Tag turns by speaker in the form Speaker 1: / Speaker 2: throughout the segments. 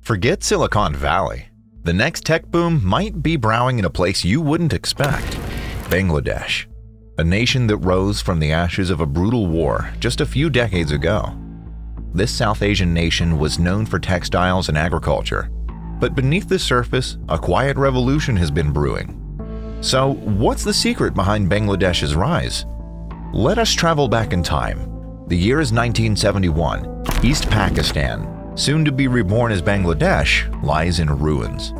Speaker 1: Forget Silicon Valley. The next tech boom might be brewing in a place you wouldn't expect: Bangladesh, a nation that rose from the ashes of a brutal war just a few decades ago. This South Asian nation was known for textiles and agriculture, but beneath the surface, a quiet revolution has been brewing. So, what's the secret behind Bangladesh's rise? Let us travel back in time. The year is 1971. East Pakistan, soon to be reborn as Bangladesh, lies in ruins.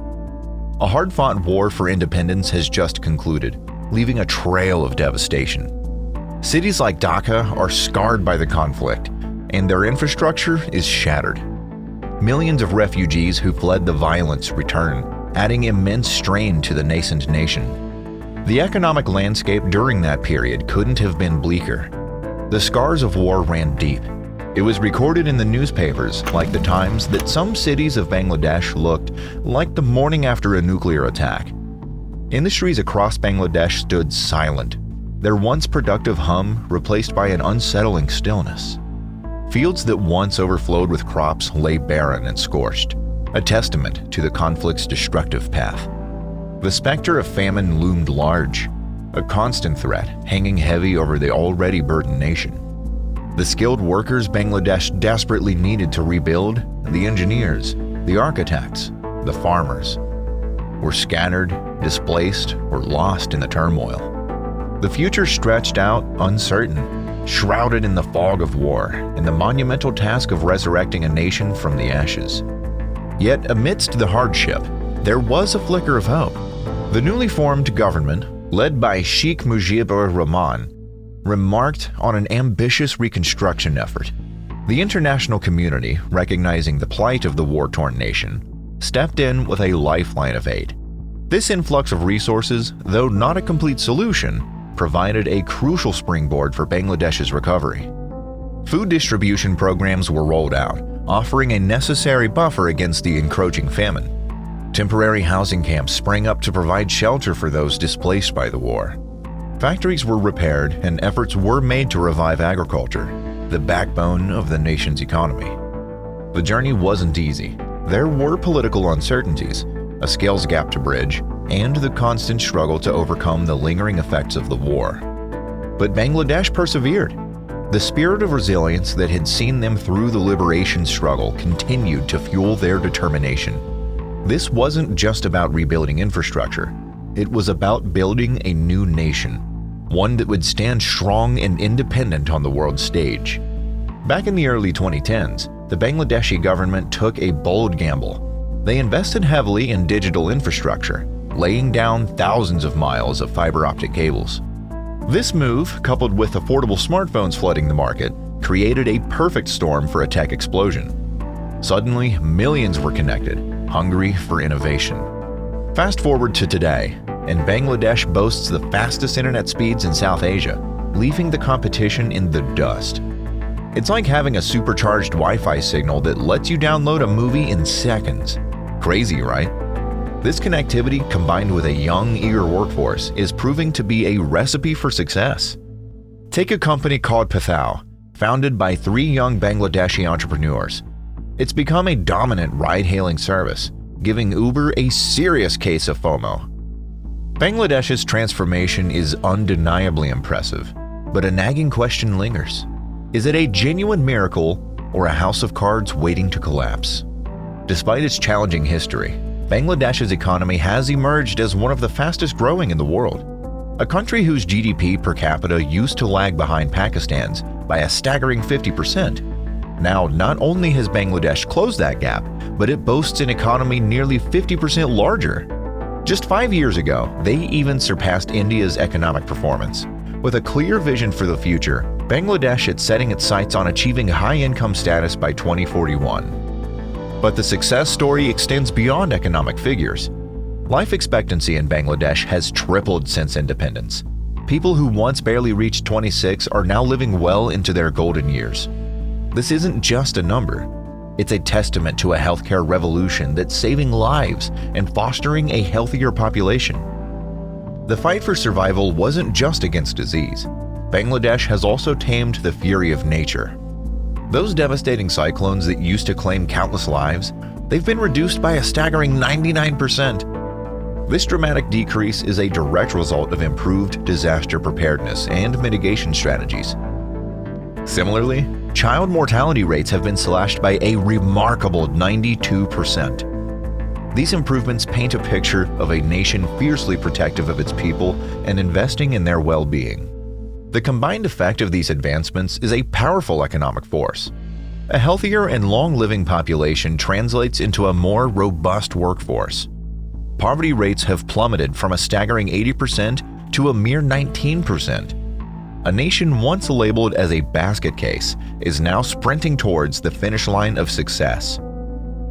Speaker 1: A hard-fought war for independence has just concluded, leaving a trail of devastation. Cities like Dhaka are scarred by the conflict, and their infrastructure is shattered. Millions of refugees who fled the violence return, adding immense strain to the nascent nation. The economic landscape during that period couldn't have been bleaker. The scars of war ran deep. It was recorded in the newspapers, like the Times, that some cities of Bangladesh looked like the morning after a nuclear attack. Industries across Bangladesh stood silent, their once productive hum replaced by an unsettling stillness. Fields that once overflowed with crops lay barren and scorched, a testament to the conflict's destructive path. The specter of famine loomed large, a constant threat hanging heavy over the already burdened nation. The skilled workers Bangladesh desperately needed to rebuild, the engineers, the architects, the farmers, were scattered, displaced, or lost in the turmoil. The future stretched out uncertain, shrouded in the fog of war and the monumental task of resurrecting a nation from the ashes. Yet amidst the hardship, there was a flicker of hope. The newly formed government, led by Sheikh Mujibur Rahman, remarked on an ambitious reconstruction effort. The international community, recognizing the plight of the war-torn nation, stepped in with a lifeline of aid. This influx of resources, though not a complete solution, provided a crucial springboard for Bangladesh's recovery. Food distribution programs were rolled out, offering a necessary buffer against the encroaching famine. Temporary housing camps sprang up to provide shelter for those displaced by the war. Factories were repaired and efforts were made to revive agriculture, the backbone of the nation's economy. The journey wasn't easy. There were political uncertainties, a skills gap to bridge, and the constant struggle to overcome the lingering effects of the war. But Bangladesh persevered. The spirit of resilience that had seen them through the liberation struggle continued to fuel their determination. This wasn't just about rebuilding infrastructure. It was about building a new nation, one that would stand strong and independent on the world stage. Back in the early 2010s, the Bangladeshi government took a bold gamble. They invested heavily in digital infrastructure, laying down thousands of miles of fiber optic cables. This move, coupled with affordable smartphones flooding the market, created a perfect storm for a tech explosion. Suddenly, millions were connected, hungry for innovation. Fast forward to today, and Bangladesh boasts the fastest internet speeds in South Asia, leaving the competition in the dust. It's like having a supercharged Wi-Fi signal that lets you download a movie in seconds. Crazy, right? This connectivity, combined with a young, eager workforce, is proving to be a recipe for success. Take a company called Pathao, founded by 3 young Bangladeshi entrepreneurs. It's become a dominant ride-hailing service, giving Uber a serious case of FOMO. Bangladesh's transformation is undeniably impressive, but a nagging question lingers. Is it a genuine miracle or a house of cards waiting to collapse? Despite its challenging history, Bangladesh's economy has emerged as one of the fastest growing in the world. A country whose GDP per capita used to lag behind Pakistan's by a staggering 50%. Now, not only has Bangladesh closed that gap, but it boasts an economy nearly 50% larger. Just 5 years ago, they even surpassed India's economic performance. With a clear vision for the future, Bangladesh is setting its sights on achieving high-income status by 2041. But the success story extends beyond economic figures. Life expectancy in Bangladesh has tripled since independence. People who once barely reached 26 are now living well into their golden years. This isn't just a number. It's a testament to a healthcare revolution that's saving lives and fostering a healthier population. The fight for survival wasn't just against disease. Bangladesh has also tamed the fury of nature. Those devastating cyclones that used to claim countless lives, they've been reduced by a staggering 99%. This dramatic decrease is a direct result of improved disaster preparedness and mitigation strategies. Similarly, child mortality rates have been slashed by a remarkable 92%. These improvements paint a picture of a nation fiercely protective of its people and investing in their well-being. The combined effect of these advancements is a powerful economic force. A healthier and long-living population translates into a more robust workforce. Poverty rates have plummeted from a staggering 80% to a mere 19%. A nation once labeled as a basket case is now sprinting towards the finish line of success.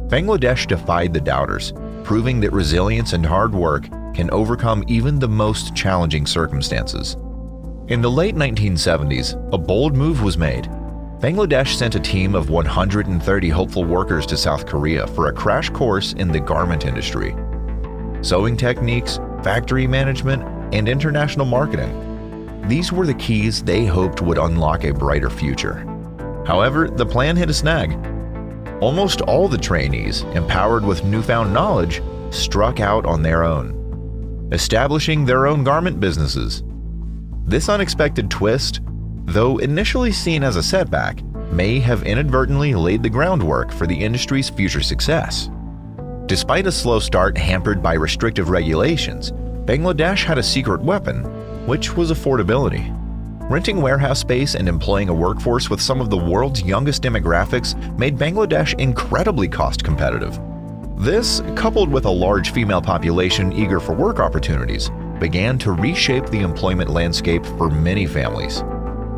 Speaker 1: Bangladesh defied the doubters, proving that resilience and hard work can overcome even the most challenging circumstances. In the late 1970s, a bold move was made. Bangladesh sent a team of 130 hopeful workers to South Korea for a crash course in the garment industry. Sewing techniques, factory management, and international marketing. These were the keys they hoped would unlock a brighter future. However, the plan hit a snag. Almost all the trainees, empowered with newfound knowledge, struck out on their own, establishing their own garment businesses. This unexpected twist, though initially seen as a setback, may have inadvertently laid the groundwork for the industry's future success. Despite a slow start hampered by restrictive regulations, Bangladesh had a secret weapon, which was affordability. Renting warehouse space and employing a workforce with some of the world's youngest demographics made Bangladesh incredibly cost competitive. This, coupled with a large female population eager for work opportunities, began to reshape the employment landscape for many families.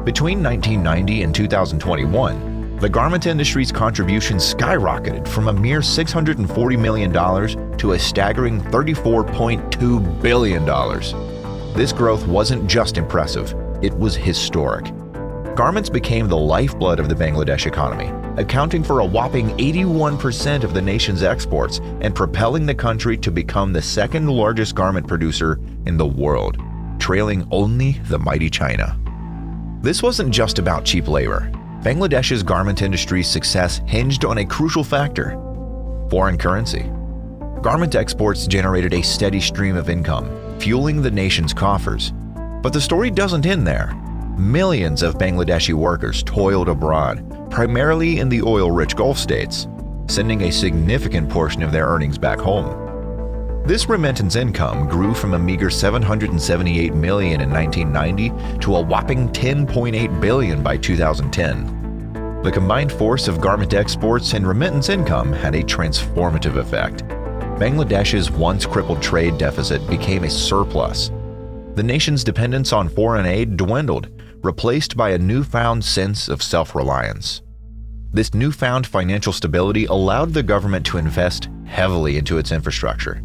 Speaker 1: Between 1990 and 2021, the garment industry's contribution skyrocketed from a mere $640 million to a staggering $34.2 billion. This growth wasn't just impressive, it was historic. Garments became the lifeblood of the Bangladesh economy, accounting for a whopping 81% of the nation's exports and propelling the country to become the second largest garment producer in the world, trailing only the mighty China. This wasn't just about cheap labor. Bangladesh's garment industry's success hinged on a crucial factor: foreign currency. Garment exports generated a steady stream of income, fueling the nation's coffers. But the story doesn't end there. Millions of Bangladeshi workers toiled abroad, primarily in the oil-rich Gulf states, sending a significant portion of their earnings back home. This remittance income grew from a meager $778 million in 1990 to a whopping $10.8 billion by 2010. The combined force of garment exports and remittance income had a transformative effect. Bangladesh's once crippled trade deficit became a surplus. The nation's dependence on foreign aid dwindled, replaced by a newfound sense of self-reliance. This newfound financial stability allowed the government to invest heavily into its infrastructure.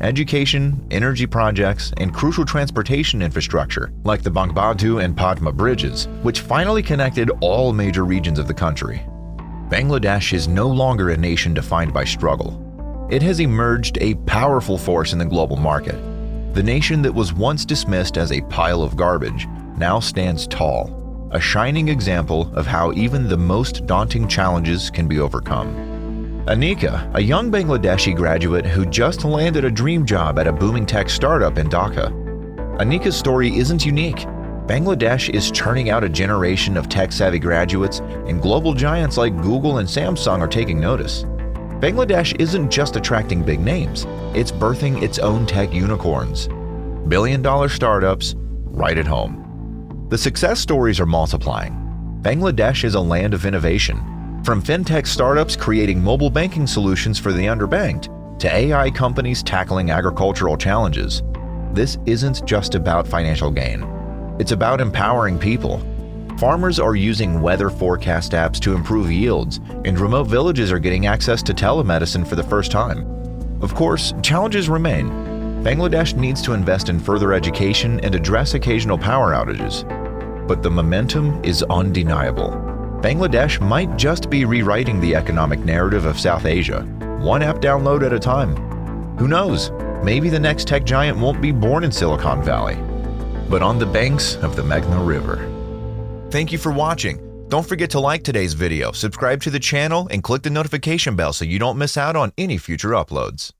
Speaker 1: Education, energy projects, and crucial transportation infrastructure like the Bangbatu and Padma bridges, which finally connected all major regions of the country. Bangladesh is no longer a nation defined by struggle. It has emerged a powerful force in the global market. The nation that was once dismissed as a pile of garbage now stands tall, a shining example of how even the most daunting challenges can be overcome. Anika, a young Bangladeshi graduate who just landed a dream job at a booming tech startup in Dhaka. Anika's story isn't unique. Bangladesh is churning out a generation of tech-savvy graduates, and global giants like Google and Samsung are taking notice. Bangladesh isn't just attracting big names, it's birthing its own tech unicorns. Billion-dollar startups right at home. The success stories are multiplying. Bangladesh is a land of innovation. From fintech startups creating mobile banking solutions for the underbanked, to AI companies tackling agricultural challenges. This isn't just about financial gain. It's about empowering people. Farmers are using weather forecast apps to improve yields, and remote villages are getting access to telemedicine for the first time. Of course, challenges remain. Bangladesh needs to invest in further education and address occasional power outages. But the momentum is undeniable. Bangladesh might just be rewriting the economic narrative of South Asia, one app download at a time. Who knows? Maybe the next tech giant won't be born in Silicon Valley, but on the banks of the Meghna River. Thank you for watching. Don't forget to like today's video, subscribe to the channel, and click the notification bell so you don't miss out on any future uploads.